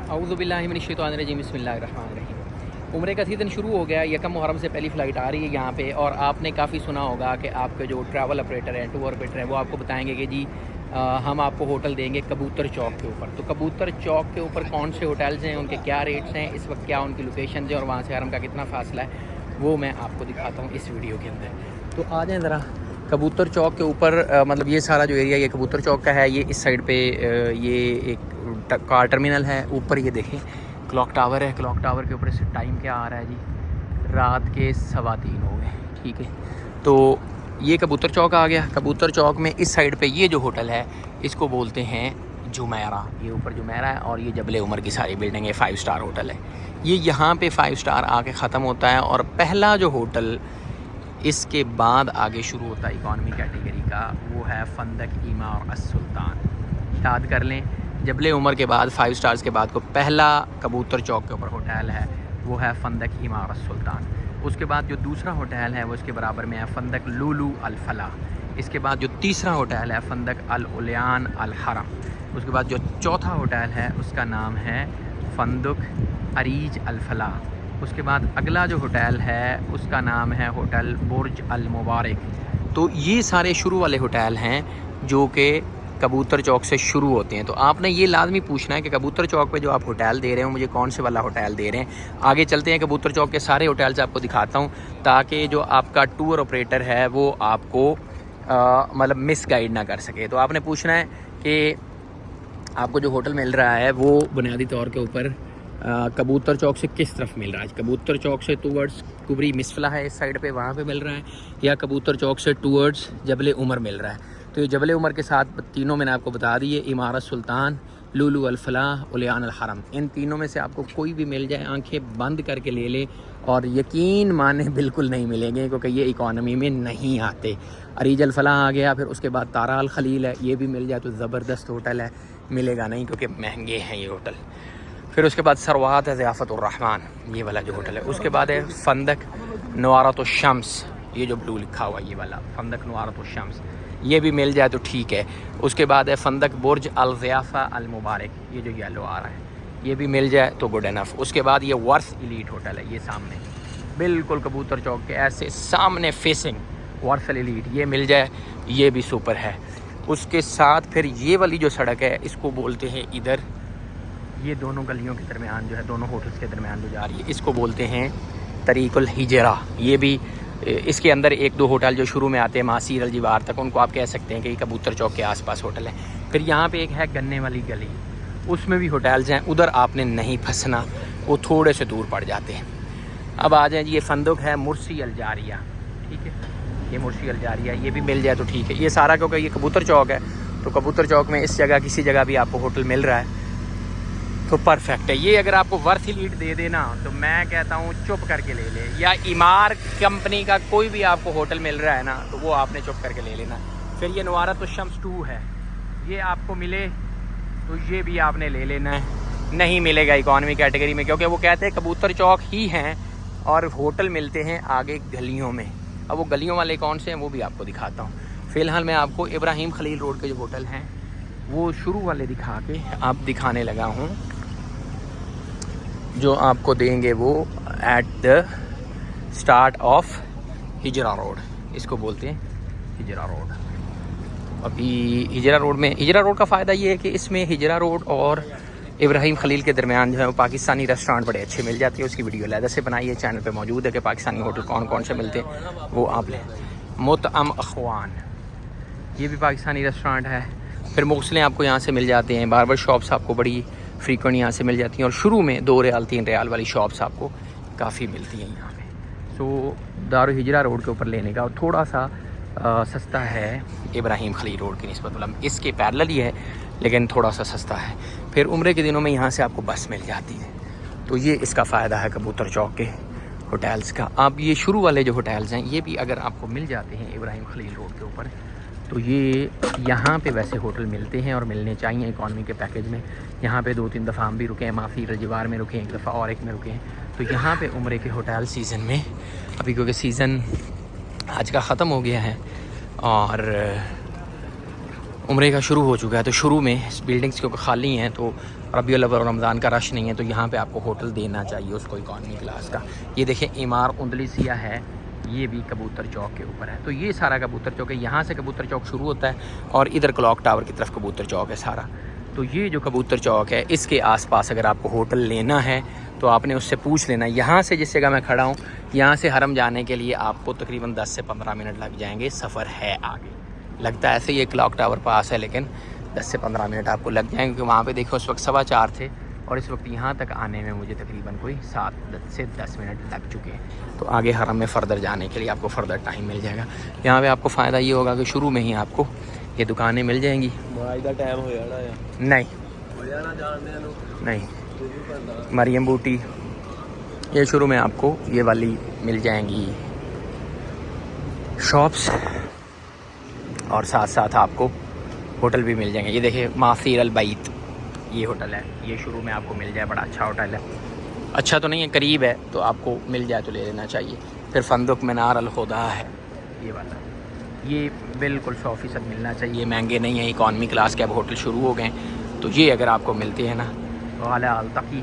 औज़ुबिल्लाहि मिनश्शैतानिर्रजीम बिस्मिल्लाहिर्रहमानिर्रहीम। उम्रे का सीज़न शुरू हो गया। यकम मुहर्रम से पहली फ़्लाइट आ रही है यहाँ पे, और आपने काफ़ी सुना होगा कि आपके जो ट्रैवल ऑपरेटर हैं, टूर ऑपरेटर हैं, वो आपको बताएंगे कि जी हम आपको होटल देंगे कबूतर चौक के ऊपर। तो कबूतर चौक के ऊपर कौन से होटल्स हैं, उनके क्या रेट्स हैं, इस वक्त क्या उनकी लोकेशन है और वहाँ से हरम का कितना फ़ासला है, वो मैं आपको दिखाता हूँ इस वीडियो के अंदर। तो आ जाएँ ज़रा कबूतर चौक के ऊपर। मतलब ये सारा जो एरिया ये कबूतर चौक का है। ये इस साइड पे ये एक कार टर्मिनल है। ऊपर ये देखें क्लॉक टावर है। क्लॉक टावर के ऊपर से टाइम क्या आ रहा है जी, रात के 3:15 हो गए। ठीक है, तो ये कबूतर चौक आ गया। कबूतर चौक में इस साइड पे ये जो होटल है इसको बोलते हैं जुमेरा। ये ऊपर जुमेरा है और ये जबले उमर की सारी बिल्डिंग है। 5 स्टार होटल है ये। यहाँ पे 5 स्टार आके ख़त्म होता है और पहला जो होटल इसके बाद आगे शुरू होता है इकॉनमी कैटेगरी का, वो है फंदक इमार अस-सुल्तान। याद कर लें, जबले उमर के बाद 5 स्टार्स के बाद को पहला कबूतर चौक के ऊपर होटल है वो है फंदक इमार अस-सुल्तान। उसके बाद जो दूसरा होटल है वो इसके बराबर में है फंदक लुलु अल फलाह। इसके बाद जो तीसरा होटल है फंदक अल उलियान अल हरम। उसके बाद जो चौथा होटल है उसका नाम है फंदक अरीज अल फलाह। उसके बाद अगला जो होटल है उसका नाम है होटल बुर्ज अल मुबारक। तो ये सारे शुरू वाले होटल हैं जो कि कबूतर चौक से शुरू होते हैं। तो आपने ये लाजमी पूछना है कि कबूतर चौक पे जो आप होटल दे रहे हो मुझे कौन से वाला होटल दे रहे हैं। आगे चलते हैं, कबूतर चौक के सारे होटल्स आपको दिखाता हूँ ताकि जो आपका टूर ऑपरेटर है वो आपको मतलब मिस गाइड ना कर सके। तो आपने पूछना है कि आपको जो होटल मिल रहा है वो बुनियादी तौर के ऊपर कबूतर चौक से किस तरफ मिल रहा है। कबूतर चौक से टूवर्ड्स कुबरी मिसफला है इस साइड पे, वहाँ पे मिल रहा है, या कबूतर चौक से टूवर्ड्स जबल उमर मिल रहा है। तो ये जबल उमर के साथ तीनों मैंने आपको बता दिए, इमारत सुल्तान, लुलु अल फलाह, उलियान अल हरम। इन तीनों में से आपको कोई भी मिल जाए, आंखें बंद करके ले ले और यकीन माने बिल्कुल नहीं मिलेंगे क्योंकि ये इकॉनमी में नहीं आते। अरीज अल फलाह आ गया, फिर उसके बाद तारा अल खलील है, ये भी मिल जाए तो ज़बरदस्त होटल है। मिलेगा नहीं क्योंकि महंगे हैं ये होटल। फिर उसके बाद सरवात है ज़ियाफ़तुर्रहमान, ये वाला जो होटल है। उसके बाद है फंदक नवारतुश्शम्स, ये जो ब्लू लिखा हुआ ये वाला फंदक नवारतुश्शम्स, ये भी मिल जाए तो ठीक है। उसके बाद है फंदक बुर्ज अल ज़ियाफ़ा अल मुबारक, ये जो येलो आ रहा है, ये भी मिल जाए तो गुड इनफ। उसके बाद ये वर्स एलीट होटल है, ये सामने बिल्कुल कबूतर चौक के ऐसे सामने फेसिंग वर्स एलीट, ये मिल जाए, ये भी सुपर है। उसके साथ फिर ये वाली जो सड़क है इसको बोलते हैं इधर, ये दोनों गलियों के दरमियान जो है, दोनों होटल्स के दरमियान जो जा रही है, इसको बोलते हैं तरीक़ुल हिजरा। ये भी इसके अंदर 1-2 होटल जो शुरू में आते हैं मासीर अल जिवार तक, उनको आप कह सकते हैं कि कबूतर चौक के आसपास होटल है। फिर यहाँ पे एक है गन्ने वाली गली, उसमें भी होटल्स हैं, उधर आपने नहीं फंसना, वो थोड़े से दूर पड़ जाते हैं। अब आ जाए जी, ये फंदक है मुर्सी अल जारिया। ठीक है, ये मुर्सी अल जारिया, ये भी मिल जाए तो ठीक है। ये सारा क्योंकि ये कबूतर चौक है तो कबूतर चौक में इस जगह किसी जगह भी आपको होटल मिल रहा है तो परफेक्ट है। ये अगर आपको वर्थ लीड दे देना तो मैं कहता हूँ चुप करके ले ले, या इमार कंपनी का कोई भी आपको होटल मिल रहा है ना तो वो आपने चुप करके ले लेना। फिर ये नवारतुश्शम्स 2 है, ये आपको मिले तो ये भी आपने ले लेना है। नहीं मिलेगा इकॉनमी कैटेगरी में क्योंकि वो कहते हैं कबूतर चौक ही हैं और होटल मिलते हैं आगे गलियों में। अब वो गलियों वाले कौन से हैं वो भी आपको दिखाता हूँ। फ़िलहाल मैं आपको इब्राहिम खलील रोड के जो होटल हैं वो शुरू वाले दिखा के आप दिखाने लगा हूँ, जो आपको देंगे वो at the start of Hijra road, इसको बोलते हैं हिजरा रोड। अभी हिजरा रोड में, हिजरा रोड का फ़ायदा ये है कि इसमें हिजरा रोड और इब्राहिम खलील के दरमियान जो है वो पाकिस्तानी रेस्टोरेंट बड़े अच्छे मिल जाते हैं। उसकी वीडियो अलग से बनाई है, चैनल पे मौजूद है कि पाकिस्तानी होटल कौन कौन से मिलते हैं वो आप लें। मुतअम अखवान, ये भी पाकिस्तानी रेस्टोरेंट है। फिर मुग़सलें आपको यहाँ से मिल जाते हैं, बार्बर शॉप्स आपको बड़ी फ्रीक्वेंट यहाँ से मिल जाती हैं, और शुरू में 2 रियाल 3 रियाल वाली शॉप्स आपको काफ़ी मिलती हैं यहाँ पे। सो दारुल हिजरा रोड के ऊपर लेने का और थोड़ा सा सस्ता है इब्राहिम खलील रोड की निस्बत, मतलब इसके पैरेलल ही है लेकिन थोड़ा सा सस्ता है। फिर उम्रे के दिनों में यहाँ से आपको बस मिल जाती है, तो ये इसका फ़ायदा है कबूतर चौक के होटल्स का। अब ये शुरू वाले जो होटल्स हैं ये भी अगर आपको मिल जाते हैं इब्राहिम खलील रोड के ऊपर तो ये यहाँ पे वैसे होटल मिलते हैं और मिलने चाहिए इकॉनमी के पैकेज में। यहाँ पे 2-3 दफ़ा हम भी रुके हैं, माफ़ी रजवार में रुके हैं 1 दफ़ा और एक में रुके हैं। तो यहाँ पे उम्रे के होटल सीज़न में अभी क्योंकि सीज़न आज का ख़त्म हो गया है और उम्रे का शुरू हो चुका है, तो शुरू में बिल्डिंग्स क्योंकि खाली हैं तो और रबीउल अव्वल और रमज़ान का रश नहीं है, तो यहाँ पे आपको होटल देना चाहिए उसको इकॉनमी क्लास का। ये देखें इमार उंदलिसिया है, ये भी कबूतर चौक के ऊपर है। तो ये सारा कबूतर चौक है, यहाँ से कबूतर चौक शुरू होता है और इधर क्लॉक टावर की तरफ कबूतर चौक है सारा। तो ये जो कबूतर चौक है इसके आसपास अगर आपको होटल लेना है तो आपने उससे पूछ लेना। यहाँ से जिस जगह मैं खड़ा हूँ, यहाँ से हरम जाने के लिए आपको तकरीबन 10 से 15 मिनट लग जाएंगे। सफ़र है आगे, लगता है ऐसे ये क्लॉक टावर पास है, लेकिन 10 से 15 मिनट आपको लग जाएंगे, क्योंकि वहाँ पे देखो उस वक्त 4:15 थे और इस वक्त यहाँ तक आने में मुझे तकरीबन कोई 7 से 10 मिनट लग चुके हैं। तो आगे हरम में फ़र्दर जाने के लिए आपको फ़र्दर टाइम मिल जाएगा। यहाँ पे आपको फ़ायदा ये होगा कि शुरू में ही आपको ये दुकानें मिल जाएंगी। टाइम हो जाना है नहीं नहीं, मरियम बूटी ये शुरू में आपको ये वाली मिल जाएंगी शॉप्स, और साथ साथ आपको होटल भी मिल जाएंगे। ये देखिए मासीर अल बैत, ये होटल है, ये शुरू में आपको मिल जाए, बड़ा अच्छा होटल है। अच्छा तो नहीं है, करीब है, तो आपको मिल जाए तो ले लेना चाहिए। फिर फंदुक मीनार अल खुदा है ये वाला, ये बिल्कुल 100% मिलना चाहिए, महंगे नहीं है, इकॉनमी क्लास के अब होटल शुरू हो गए। तो ये अगर आपको मिलते हैं ना, वाला अलतकी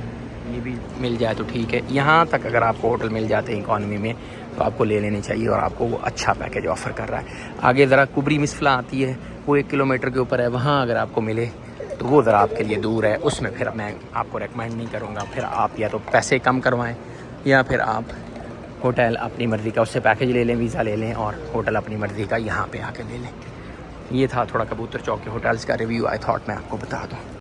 ये भी मिल जाए तो ठीक है। यहाँ तक अगर आपको होटल मिल जाते हैं इकॉनमी में तो आपको ले लेने चाहिए, और आपको वो अच्छा पैकेज ऑफ़र कर रहा है। आगे ज़रा कुबरी मिसफला आती है, वो 1 किलोमीटर के ऊपर है, वहाँ अगर आपको मिले तो वो ज़रा आपके लिए दूर है, उसमें फिर मैं आपको रेकमेंड नहीं करूँगा। फिर आप या तो पैसे कम करवाएँ या फिर आप होटल अपनी मर्ज़ी का उससे पैकेज ले लें, वीज़ा ले लें, और होटल अपनी मर्ज़ी का यहाँ पे आके ले लें। ये था थोड़ा कबूतर चौक के होटल्स का रिव्यू, आई थॉट मैं आपको बता दूँ।